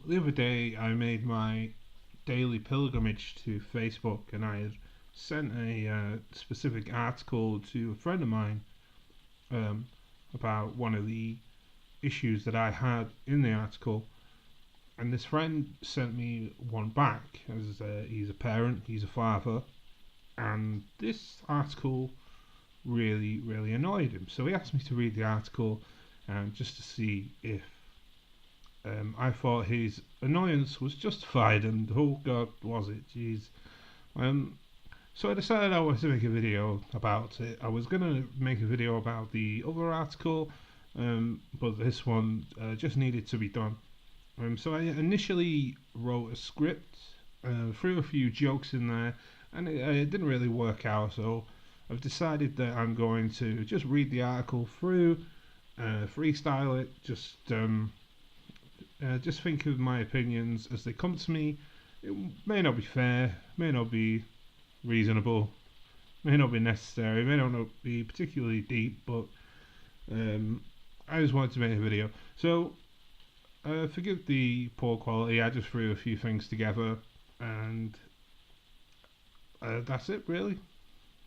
The other day I made my daily pilgrimage to Facebook and I had sent a specific article to a friend of mine um, about one of the issues that I had in the article. And this friend sent me one back as he's a parent, he's a father, and this article really annoyed him. So he asked me to read the article just to see if I thought his annoyance was justified, and oh god, was it? Jeez. Um, so I decided I was to make a video about it. I was gonna make a video about the other article, but this one just needed to be done. So I initially wrote a script, threw a few jokes in there, and it didn't really work out. So I've decided that I'm going to just read the article through, freestyle it, just think of my opinions as they come to me. It may not be fair, may not be reasonable, may not be necessary, may not be particularly deep, but I just wanted to make a video. So forgive the poor quality, I just threw a few things together, and that's it really.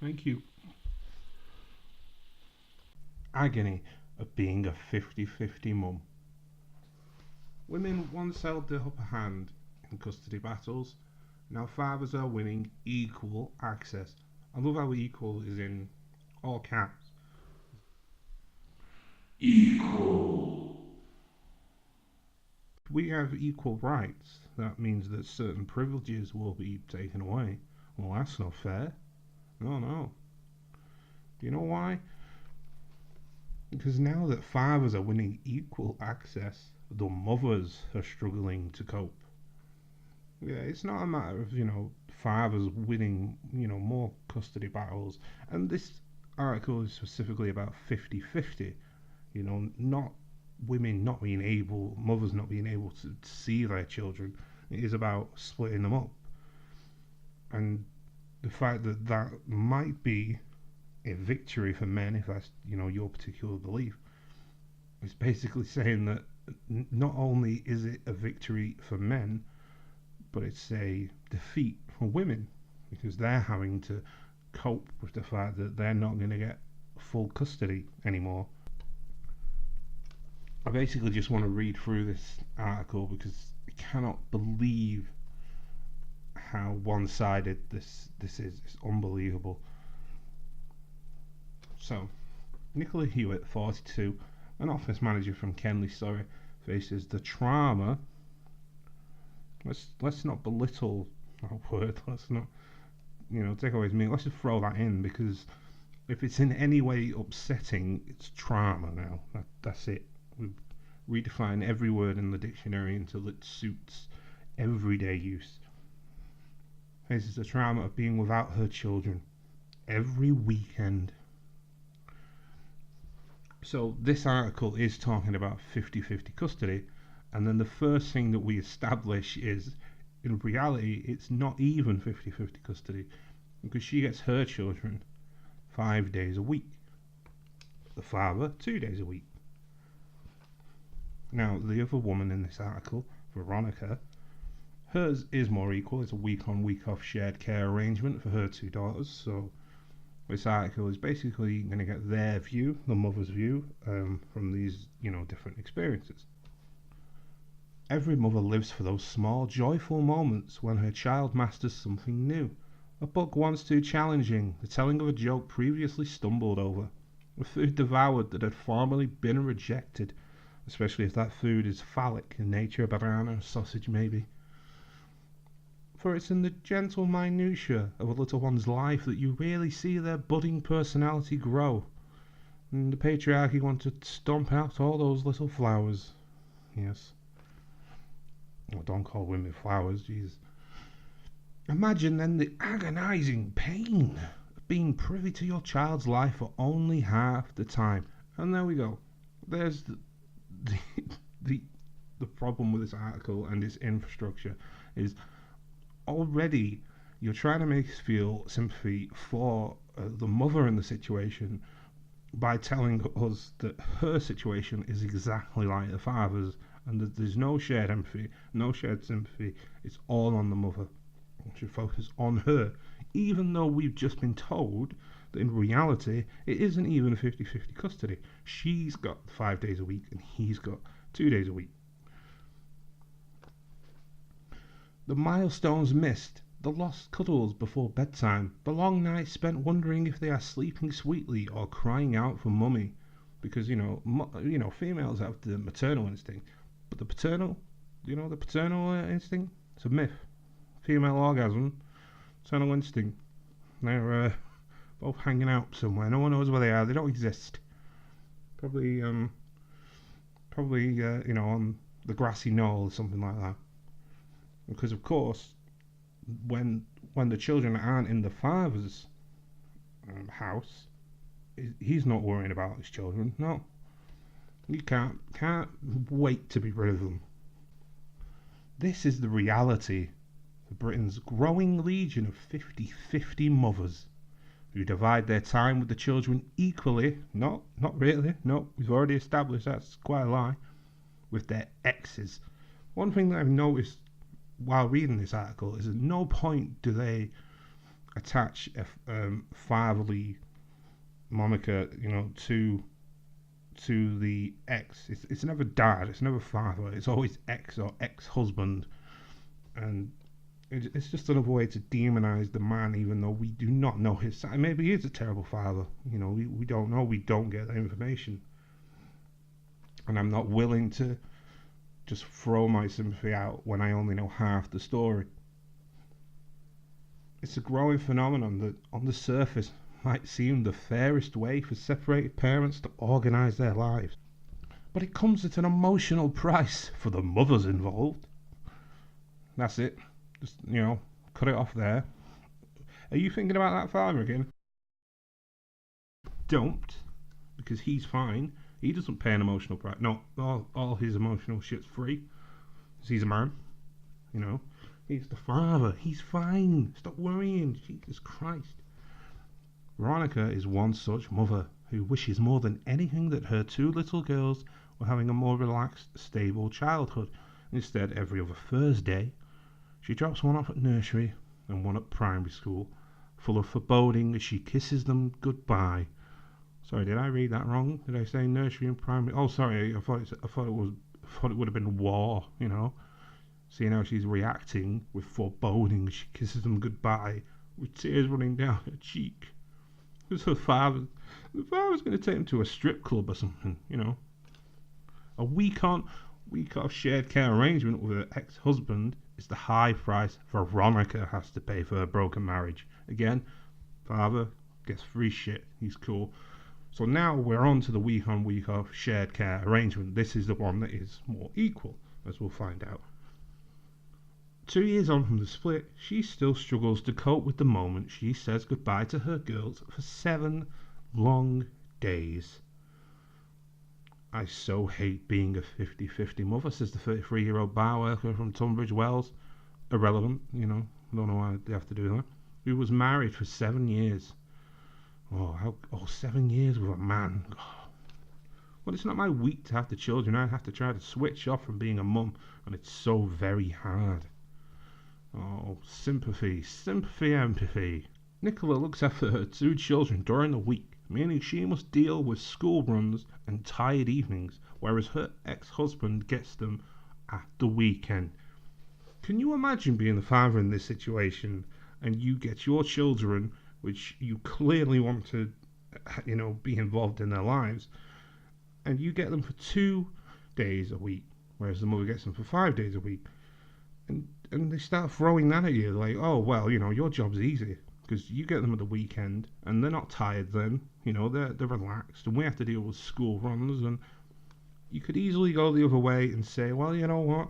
Thank you. Agony of being a 50-50 mum. Women once held the upper hand in custody battles. Now fathers are winning equal access. I love how equal is in all caps. Equal. If we have equal rights, that means that certain privileges will be taken away. Well, that's not fair. No. Do you know why? Because now that fathers are winning equal access, the mothers are struggling to cope. Yeah, it's not a matter of, fathers winning, more custody battles. And this article is specifically about 50-50, not women not being able, mothers not being able to see their children. It is about splitting them up. And the fact that that might be a victory for men, if that's, your particular belief, is basically saying that not only is it a victory for men, but it's a defeat for women, because they're having to cope with the fact that they're not going to get full custody anymore. I basically just want to read through this article because I cannot believe how one-sided this is. It's unbelievable. So, Nicola Hewitt, 42, an office manager from Kenley, Surrey, faces the trauma. Let's not belittle that word. Let's not, take away his meaning. Let's just throw that in, because if it's in any way upsetting, it's trauma now. That's it. We've redefined every word in the dictionary until it suits everyday use. Faces the trauma of being without her children every weekend. So this article is talking about 50-50 custody, and then the first thing that we establish is, in reality, it's not even 50-50 custody, because she gets her children 5 days a week, the father 2 days a week. Now, the other woman in this article, Veronica, hers is more equal. It's a week on, week off shared care arrangement for her two daughters. So this article is basically going to get their view, the mother's view, from these, different experiences. Every mother lives for those small, joyful moments when her child masters something new. A book once too challenging, the telling of a joke previously stumbled over, a food devoured that had formerly been rejected, especially if that food is phallic in nature, a banana, a sausage maybe. For it's in the gentle minutiae of a little one's life that you really see their budding personality grow. And the patriarchy want to stomp out all those little flowers. Yes. Oh, don't call women flowers, jeez. Imagine then the agonising pain of being privy to your child's life for only half the time. And there we go. There's the problem with this article and its infrastructure is already you're trying to make us feel sympathy for the mother in the situation by telling us that her situation is exactly like the father's, and there's no shared empathy, no shared sympathy. It's all on the mother. We should focus on her, even though we've just been told that in reality it isn't even 50-50 custody. She's got 5 days a week and he's got 2 days a week. The milestones missed, the lost cuddles before bedtime, the long nights spent wondering if they are sleeping sweetly or crying out for mummy. Because females have the maternal instinct, but the paternal, the paternal instinct, it's a myth. Female orgasm, paternal instinct, they're both hanging out somewhere. No one knows where they are. They don't exist. Probably on the grassy knoll or something like that. Because of course, when the children aren't in the father's house, he's not worrying about his children. No, you can't wait to be rid of them. This is the reality of Britain's growing legion of 50-50 mothers who divide their time with the children equally. No, not really. No, we've already established that's quite a lie. With their exes. One thing that I've noticed while reading this article is at no point do they attach a fatherly moniker, to the ex. It's never dad. It's never father. It's always ex or ex-husband, and it's just another way to demonize the man, even though we do not know his side. Maybe he is a terrible father. We don't know. We don't get that information, and I'm not willing to just throw my sympathy out when I only know half the story. It's a growing phenomenon that, on the surface, might seem the fairest way for separated parents to organise their lives. But it comes at an emotional price for the mothers involved. That's it. Just, cut it off there. Are you thinking about that father again? Don't, because he's fine. He doesn't pay an emotional price. No, all his emotional shit's free. He's a man. He's the father. He's fine. Stop worrying. Jesus Christ. Veronica is one such mother who wishes more than anything that her 2 little girls were having a more relaxed, stable childhood. Instead, every other Thursday, she drops one off at nursery and one at primary school, full of foreboding as she kisses them goodbye. Sorry, did I read that wrong? Did I say nursery and primary? Oh, sorry, I thought it would have been war. Seeing how she's reacting with foreboding, she kisses them goodbye with tears running down her cheek. Because the father's going to take him to a strip club or something. A week off shared care arrangement with her ex-husband is the high price Veronica has to pay for her broken marriage. Again, father gets free shit. He's cool. So now we're on to the week on week off shared care arrangement. This is the one that is more equal, as we'll find out. 2 years on from the split, she still struggles to cope with the moment she says goodbye to her girls for 7 long days. I so hate being a 50-50 mother, says the 33-year-old bar worker from Tunbridge Wells. Irrelevant, I don't know why they have to do that. Who was married for 7 years. 7 years with a man. Well, it's not my week to have the children. I have to try to switch off from being a mum, and it's so very hard. Oh, sympathy, empathy. Nicola looks after her 2 children during the week, meaning she must deal with school runs and tired evenings, whereas her ex-husband gets them at the weekend. Can you imagine being the father in this situation, and you get your children, which you clearly want to, be involved in their lives, and you get them for 2 days a week, whereas the mother gets them for 5 days a week. And they start throwing that at you, like, oh, well, your job's easy, because you get them at the weekend, and they're not tired then, they're relaxed, and we have to deal with school runs, and you could easily go the other way and say, well, you know what,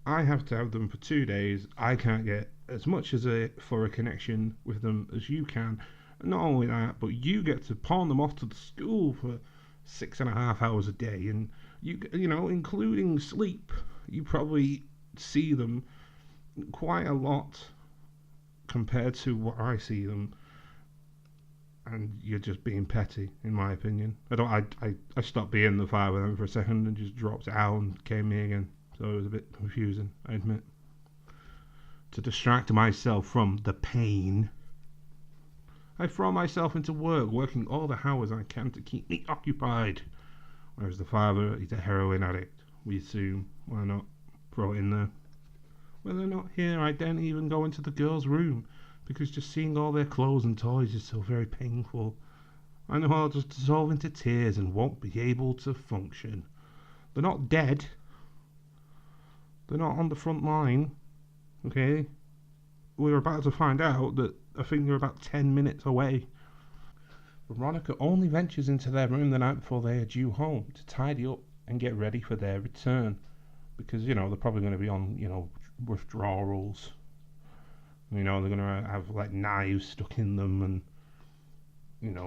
I have to have them for 2 days, I can't get as much for a connection with them as you can. Not only that, but you get to pawn them off to the school for 6.5 hours a day, and including sleep, you probably see them quite a lot compared to what I see them. and you're just being petty, in my opinion. I stopped being the father then for a second and just dropped it out and came me again. So it was a bit confusing, I admit. To distract myself from the pain, I throw myself into work, working all the hours I can to keep me occupied. Whereas the father, he's a heroin addict. We assume, why not throw it in there? When they're not here, I don't even go into the girls' room because just seeing all their clothes and toys is so very painful. I know I'll just dissolve into tears and won't be able to function. They're not dead. They're not on the front line. Okay? We're about to find out that I think they're about 10 minutes away. Veronica only ventures into their room the night before they are due home to tidy up and get ready for their return. Because, they're probably going to be on, withdrawals. They're going to have, like, knives stuck in them and,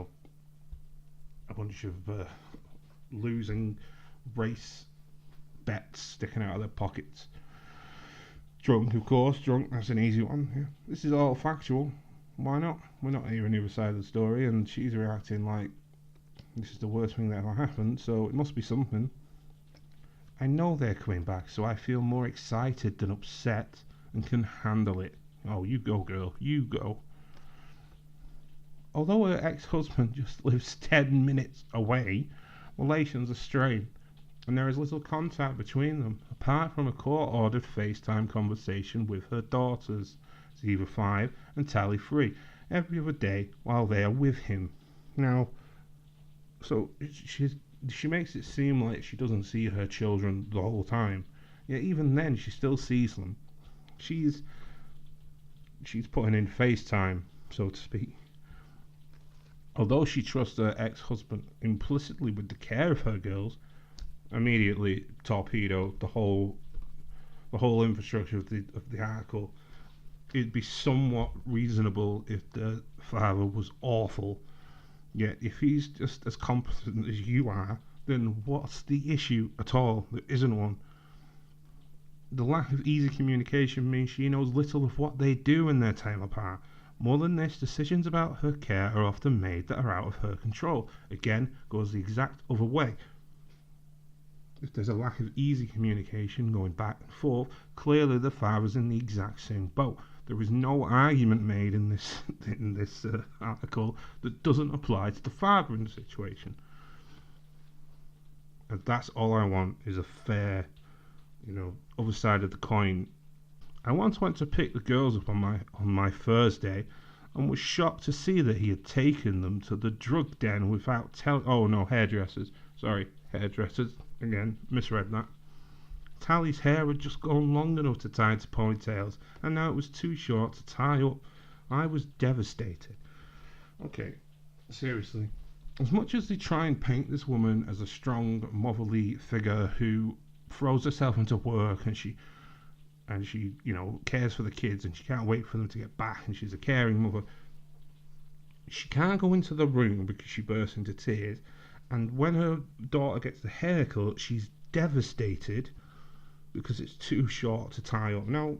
a bunch of losing race bets sticking out of their pockets. Drunk, of course. Drunk, that's an easy one. Yeah. This is all factual. Why not? We're not hearing the other side of the story, and she's reacting like this is the worst thing that ever happened, so it must be something. I know they're coming back, so I feel more excited than upset and can handle it. Oh, you go, girl. You go. Although her ex-husband just lives 10 minutes away, relations are strained, and there is little contact between them, apart from a court-ordered FaceTime conversation with her daughters, Ziva 5 and Tally 3, every other day while they are with him. Now, so she makes it seem like she doesn't see her children the whole time. Yet even then, she still sees them. She's putting in FaceTime, so to speak. Although she trusts her ex-husband implicitly with the care of her girls, immediately torpedo the whole infrastructure of the article. It'd be somewhat reasonable if the father was awful. Yet if he's just as competent as you are, then what's the issue at all? There isn't one. The lack of easy communication means she knows little of what they do in their time apart. More than this, decisions about her care are often made that are out of her control. Again, goes the exact other way. If there's a lack of easy communication going back and forth, clearly the father's in the exact same boat. There is no argument made in this article that doesn't apply to the father in the situation. And that's all I want is a fair, other side of the coin. I once went to pick the girls up on my Thursday and was shocked to see that he had taken them to the drug den without hairdressers. Sorry, hairdressers. Again, misread that. Tally's hair had just gone long enough to tie into ponytails, and now it was too short to tie up. I was devastated. Okay, seriously. As much as they try and paint this woman as a strong, motherly figure who throws herself into work and she cares for the kids and she can't wait for them to get back and she's a caring mother, she can't go into the room because she bursts into tears. And when her daughter gets the haircut, she's devastated because it's too short to tie up. Now,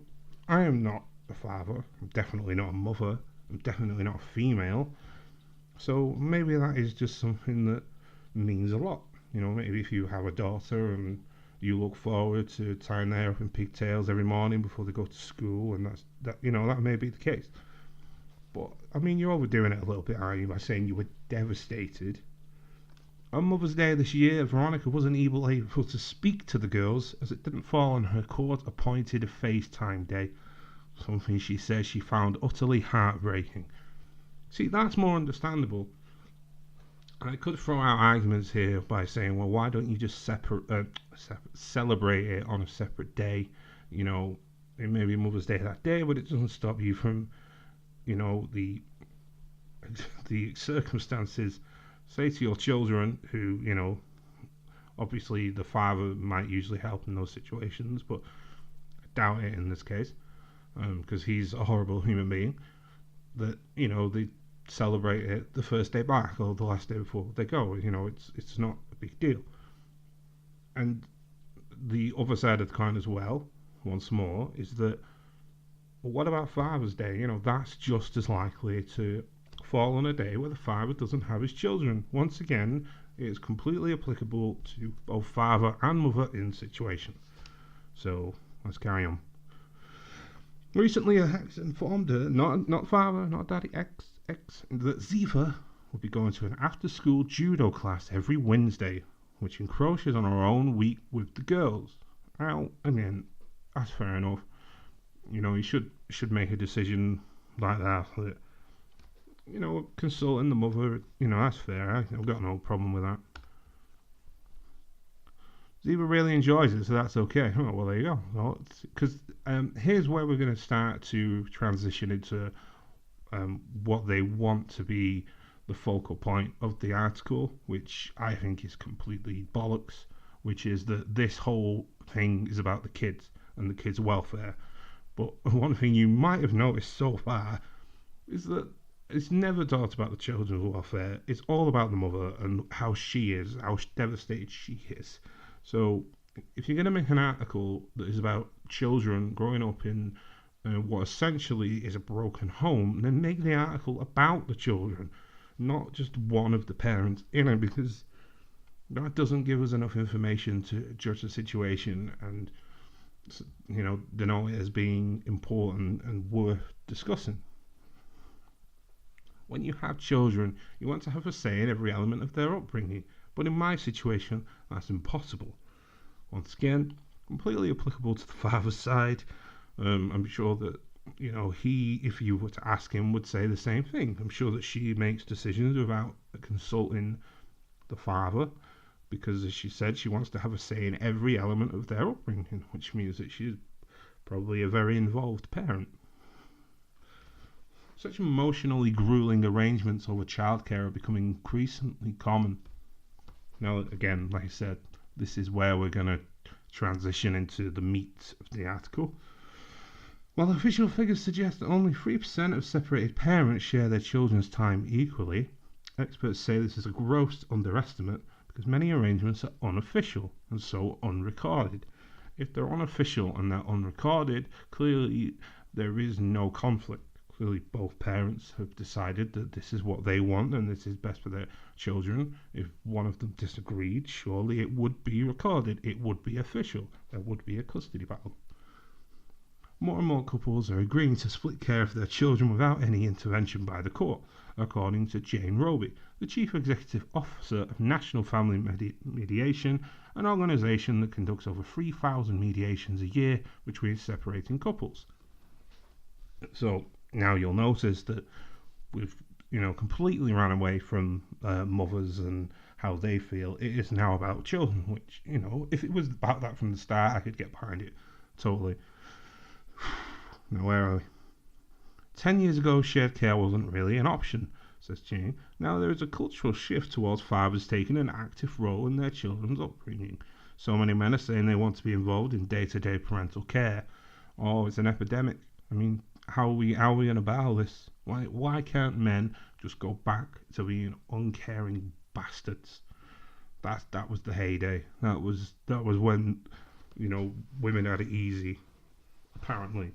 I am not a father. I'm definitely not a mother. I'm definitely not a female. So maybe that is just something that means a lot. Maybe if you have a daughter and you look forward to tying their hair up in pigtails every morning before they go to school, and that may be the case. But you're overdoing it a little bit, aren't you, by saying you were devastated. On Mother's Day this year, Veronica wasn't able to speak to the girls as it didn't fall on her court-appointed FaceTime day, something she says she found utterly heartbreaking. See, that's more understandable. I could throw out arguments here by saying, well, why don't you just celebrate it on a separate day? It may be Mother's Day that day, but it doesn't stop you from, the circumstances. Say to your children who, obviously the father might usually help in those situations, but I doubt it in this case, because he's a horrible human being, that, they celebrate it the first day back or the last day before they go. It's not a big deal. And the other side of the coin as well, once more, is that, well, what about Father's Day? That's just as likely to fall on a day where the father doesn't have his children. Once again, it is completely applicable to both father and mother in situation. So let's carry on. Recently, a ex informed her, not father, not daddy, ex, that Ziva will be going to an after-school judo class every Wednesday, which encroaches on her own week with the girls. Well, again, that's fair enough. You should make a decision like that. Consulting the mother, that's fair. I've got no problem with that. Ziva really enjoys it, so that's okay. Oh, well, there you go. Because here's where we're going to start to transition into what they want to be the focal point of the article, which I think is completely bollocks, which is that this whole thing is about the kids and the kids' welfare. But one thing you might have noticed so far is that it's never talked about the children's welfare. It's all about the mother and how she is, how devastated she is. So if you're going to make an article that is about children growing up in what essentially is a broken home, then make the article about the children, not just one of the parents in it, because that doesn't give us enough information to judge the situation and denote it as being important and worth discussing. When you have children, you want to have a say in every element of their upbringing, but in my situation, that's impossible. Once again, completely applicable to the father's side. I'm sure that he, if you were to ask him, would say the same thing. I'm sure that she makes decisions without consulting the father, because as she said, she wants to have a say in every element of their upbringing, which means that she's probably a very involved parent. Such emotionally grueling arrangements over childcare are becoming increasingly common. Now, again, like I said, this is where we're going to transition into the meat of the article. While official figures suggest that only 3% of separated parents share their children's time equally, experts say this is a gross underestimate because many arrangements are unofficial and so unrecorded. If they're unofficial and they're unrecorded, clearly there is no conflict. Clearly both parents have decided that this is what they want and this is best for their children. If one of them disagreed, surely it would be recorded. It would be official. There would be a custody battle. More and more couples are agreeing to split care for their children without any intervention by the court, according to Jane Roby, the Chief Executive Officer of National Family Mediation, an organisation that conducts over 3,000 mediations a year between separating couples. So now you'll notice that we've completely ran away from mothers and how they feel. It is now about children, which, if it was about that from the start, I could get behind it totally. Now, where are we? 10 years ago, shared care wasn't really an option, says Jane. Now there is a cultural shift towards fathers taking an active role in their children's upbringing. So many men are saying they want to be involved in day-to-day parental care. Oh, it's an epidemic. I mean, how are we going to battle this? Why can't men just go back to being uncaring bastards? That was the heyday. That was when women had it easy, apparently.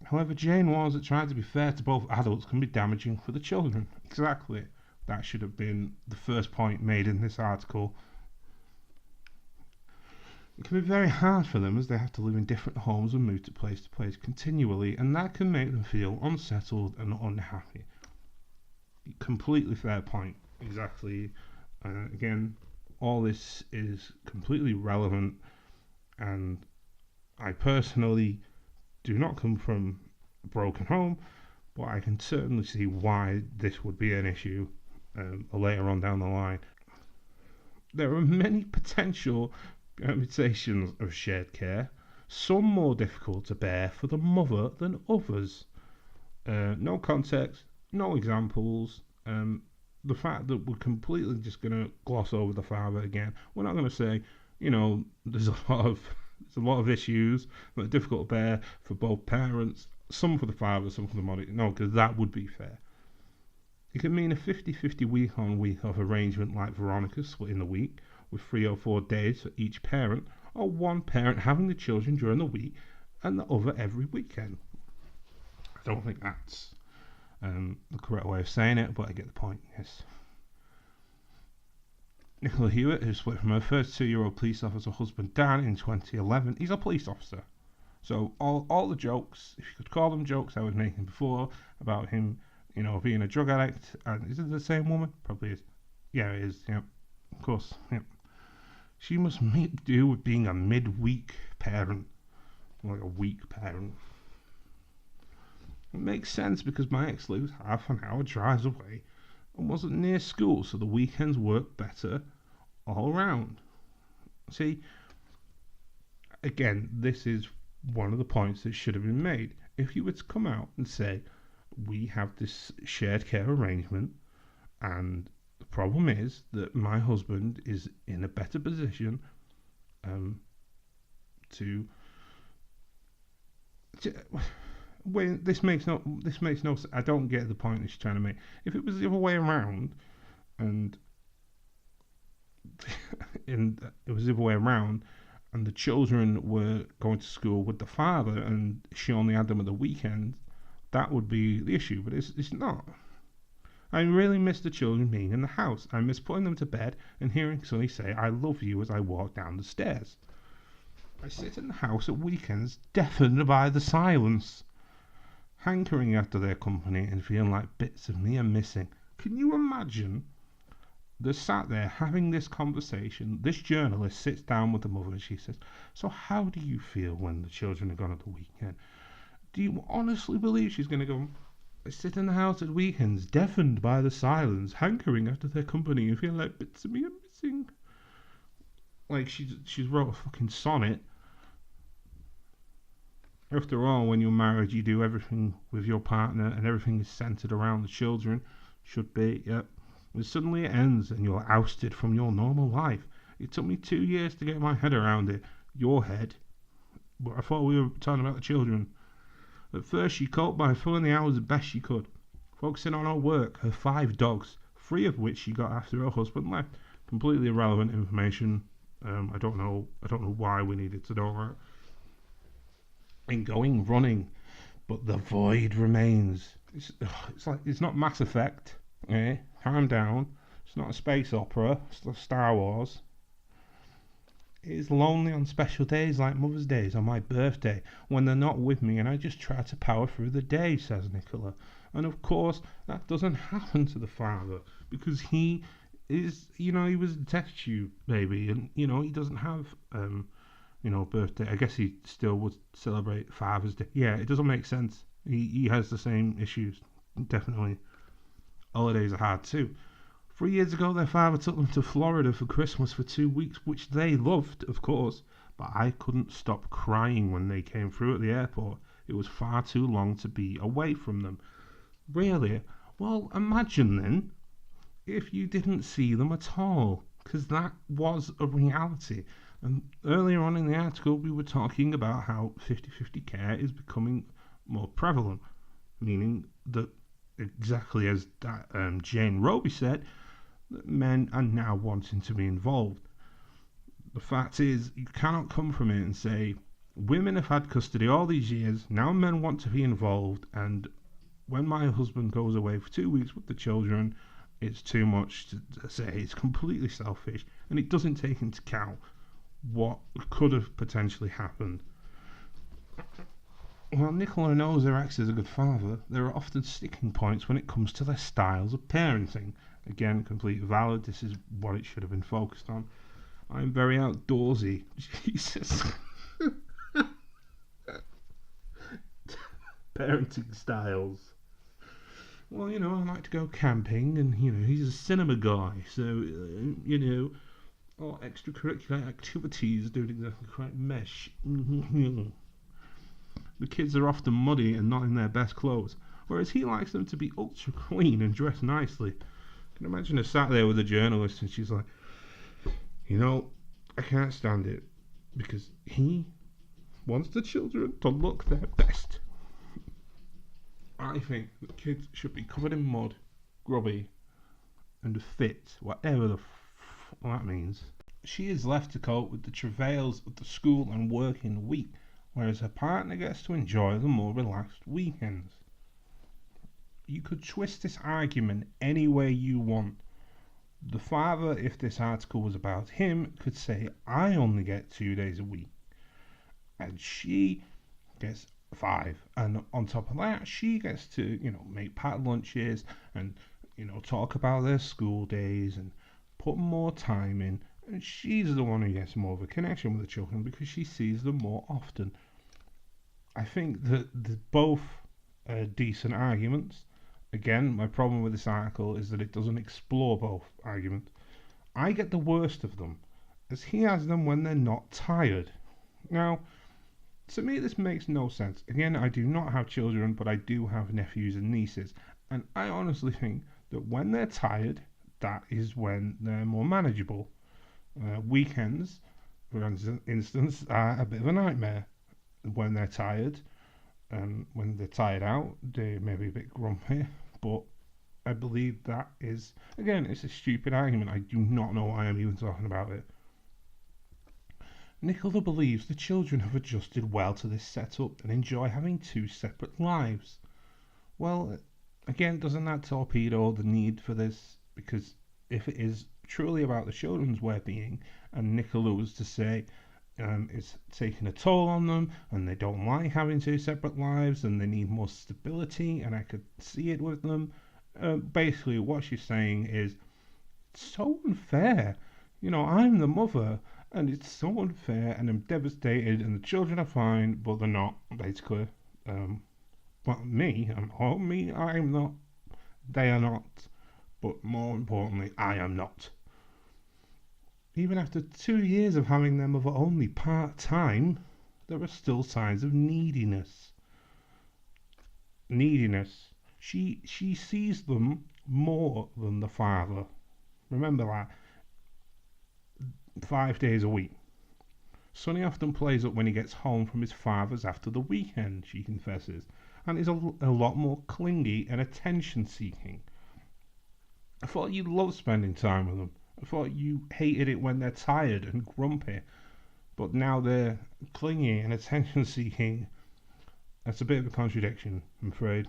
However, Jane warns that trying to be fair to both adults can be damaging for the children. Exactly. That should have been the first point made in this article. It can be very hard for them as they have to live in different homes and move to place continually, and that can make them feel unsettled and unhappy. Completely fair point. Exactly. Again, all this is completely relevant, and I personally do not come from a broken home, but I can certainly see why this would be an issue later on down the line. There are many potential permutations of shared care, some more difficult to bear for the mother than others. No context, no examples. The fact that we're completely just going to gloss over the father again. We're not going to say, there's a lot of issues that are difficult to bear for both parents, some for the father, some for the mother. No, because that would be fair. It can mean a 50-50 week-on, week-off arrangement like Veronica's splitting the week, with 3 or 4 days for each parent, or one parent having the children during the week and the other every weekend. I don't think that's the correct way of saying it, but I get the point, yes. Nicola Hewitt, who split from her first 2-year-old police officer husband Dan in 2011, he's a police officer. So all the jokes, if you could call them jokes I was making before about him, being a drug addict, and is it the same woman? Probably is. Yeah, it is, yeah. Of course, yeah. She must make do with being a midweek parent. Like a weak parent. It makes sense because my ex lives half an hour drives away and wasn't near school, so the weekends worked better all round. See, again, this is one of the points that should have been made. If you were to come out and say, we have this shared care arrangement, and the problem is that my husband is in a better position to when this makes no sense. I don't get the point that she's trying to make. If it was the other way around, and and it was the other way around, and the children were going to school with the father, and she only had them at the weekend, that would be the issue. But it's not. I really miss the children being in the house. I miss putting them to bed and hearing Sonny say "I love you" as I walk down the stairs. I sit in the house at weekends, deafened by the silence, hankering after their company and feeling like bits of me are missing. Can you imagine? They're sat there having this conversation. This journalist sits down with the mother and she says, "So how do you feel when the children are gone at the weekend?" Do you honestly believe she's going to go, "I sit in the house at weekends, deafened by the silence, hankering after their company and feeling like bits of me are missing"? Like she's wrote a fucking sonnet. After all, when you're married, you do everything with your partner and everything is centered around the children. Should be, yep. And suddenly it ends and you're ousted from your normal life. It took me 2 years to get my head around it. Your head. But I thought we were talking about the children. At first she coped by filling the hours as best she could, focusing on her work, her 5 dogs, 3 of which she got after her husband left. Completely irrelevant information. I don't know why we needed to know that. And going running, but the void remains. It's like it's not Mass Effect. Calm down. It's not a space opera. It's not Star Wars. It is lonely on special days like Mother's Day or my birthday when they're not with me, and I just try to power through the day, says Nicola. And of course, that doesn't happen to the father because he is, he was a test tube baby, and he doesn't have birthday. I guess he still would celebrate Father's Day. Yeah, it doesn't make sense. He has the same issues, definitely. Holidays are hard too. 3 years ago, their father took them to Florida for Christmas for 2 weeks, which they loved, of course. But I couldn't stop crying when they came through at the airport. It was far too long to be away from them. Really? Well, imagine then if you didn't see them at all, because that was a reality. And earlier on in the article, we were talking about how 50-50 care is becoming more prevalent, meaning that exactly as that Jane Roby said, that men are now wanting to be involved. The fact is, you cannot come from it and say, women have had custody all these years, now men want to be involved, and when my husband goes away for 2 weeks with the children, it's too much to say. It's completely selfish, and it doesn't take into account what could have potentially happened. While Nicola knows her ex is a good father, there are often sticking points when it comes to their styles of parenting. Again, completely valid. This is what it should have been focused on. I'm very outdoorsy. Jesus. Parenting styles. Well, I like to go camping, and, he's a cinema guy, so, all extracurricular activities don't exactly quite mesh. The kids are often muddy and not in their best clothes, whereas he likes them to be ultra clean and dressed nicely. I can imagine her sat there with a journalist and she's like, I can't stand it because he wants the children to look their best. I think that kids should be covered in mud, grubby, and fit, whatever the that means. She is left to cope with the travails of the school and working week, whereas her partner gets to enjoy the more relaxed weekends. you could twist this argument any way you want. The father, if this article was about him, could say, I only get 2 days a week. And she gets 5. And on top of that, she gets to, make packed lunches and, talk about their school days and put more time in. And she's the one who gets more of a connection with the children because she sees them more often. I think that both decent arguments. Again, my problem with this article is that it doesn't explore both arguments. I get the worst of them, as he has them when they're not tired. Now, to me, this makes no sense. Again, I do not have children, but I do have nephews and nieces, and I honestly think that when they're tired, that is when they're more manageable. Weekends, for instance, are a bit of a nightmare. When they're tired, when they're tired out, they may be a bit grumpy, but I believe that is, again, it's a stupid argument. I do not know why I'm even talking about it. Nicola believes the children have adjusted well to this setup and enjoy having 2 separate lives. Well, again, doesn't that torpedo the need for this? Because if it is truly about the children's well-being, and Nicola was to say it's taking a toll on them and they don't like having 2 separate lives and they need more stability, and I could see it with them. Basically, what she's saying is, it's so unfair. I'm the mother, and it's so unfair, and I'm devastated, and the children are fine, but they're not, basically. But me, I'm not. They are not. But more importantly, I am not. Even after 2 years of having their mother only part-time, there are still signs of neediness. She sees them more than the father. Remember that. 5 days a week. Sonny often plays up when he gets home from his father's after the weekend, she confesses, and is a lot more clingy and attention-seeking. I thought you loved spending time with them. I thought you hated it when they're tired and grumpy, but now they're clingy and attention-seeking. That's a bit of a contradiction, I'm afraid.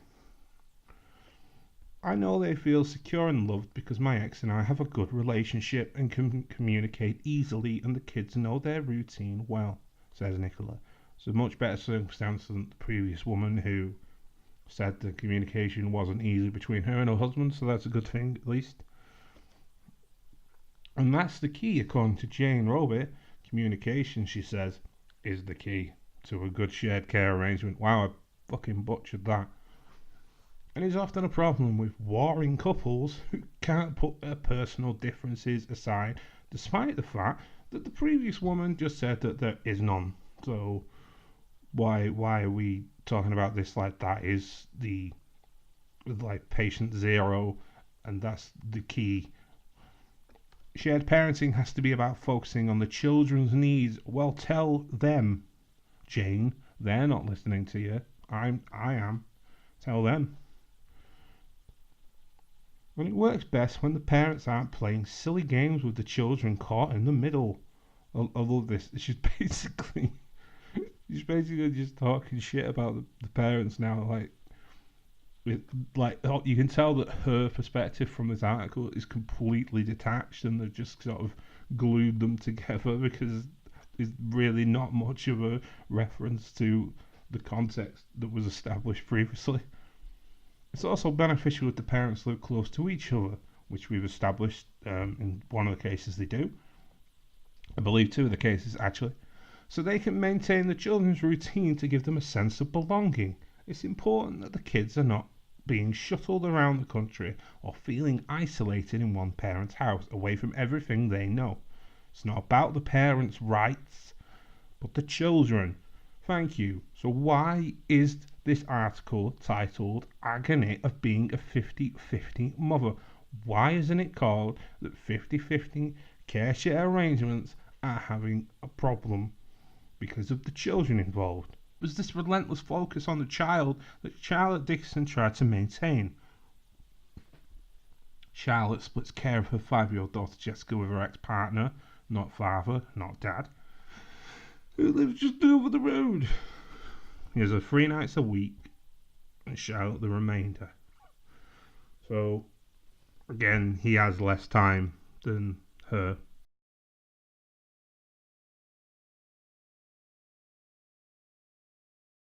I know they feel secure and loved because my ex and I have a good relationship and can communicate easily, and the kids know their routine well, says Nicola. It's a much better circumstance than the previous woman who said the communication wasn't easy between her and her husband, so that's a good thing, at least. And that's the key, according to Jane Roby. Communication, she says, is the key to a good shared care arrangement. Wow, I fucking butchered that. And is often a problem with warring couples who can't put their personal differences aside, despite the fact that the previous woman just said that there is none. So why are we talking about this like that is the patient zero, and that's the key. Shared parenting has to be about focusing on the children's needs. Well, tell them, Jane, they're not listening to you. I am. Tell them. And it works best when the parents aren't playing silly games with the children caught in the middle. I love this. She's basically just talking shit about the parents now. You can tell that her perspective from this article is completely detached, and they've just sort of glued them together because there's really not much of a reference to the context that was established previously. It's also beneficial if the parents live close to each other, which we've established in one of the cases they do. I believe 2 of the cases, actually. So they can maintain the children's routine to give them a sense of belonging. It's important that the kids are not being shuttled around the country or feeling isolated in one parent's house, away from everything they know. It's not about the parents' rights, but the children. Thank you. So why is this article titled Agony of Being a 50-50 Mother? Why isn't it called that 50-50 care share arrangements are having a problem because of the children involved? Was this relentless focus on the child that Charlotte Dixon tried to maintain? Charlotte splits care of her 5-year-old daughter Jessica with her ex-partner, not father, not dad, who lives just over the road. He has her 3 nights a week, and Charlotte the remainder. So again, he has less time than her.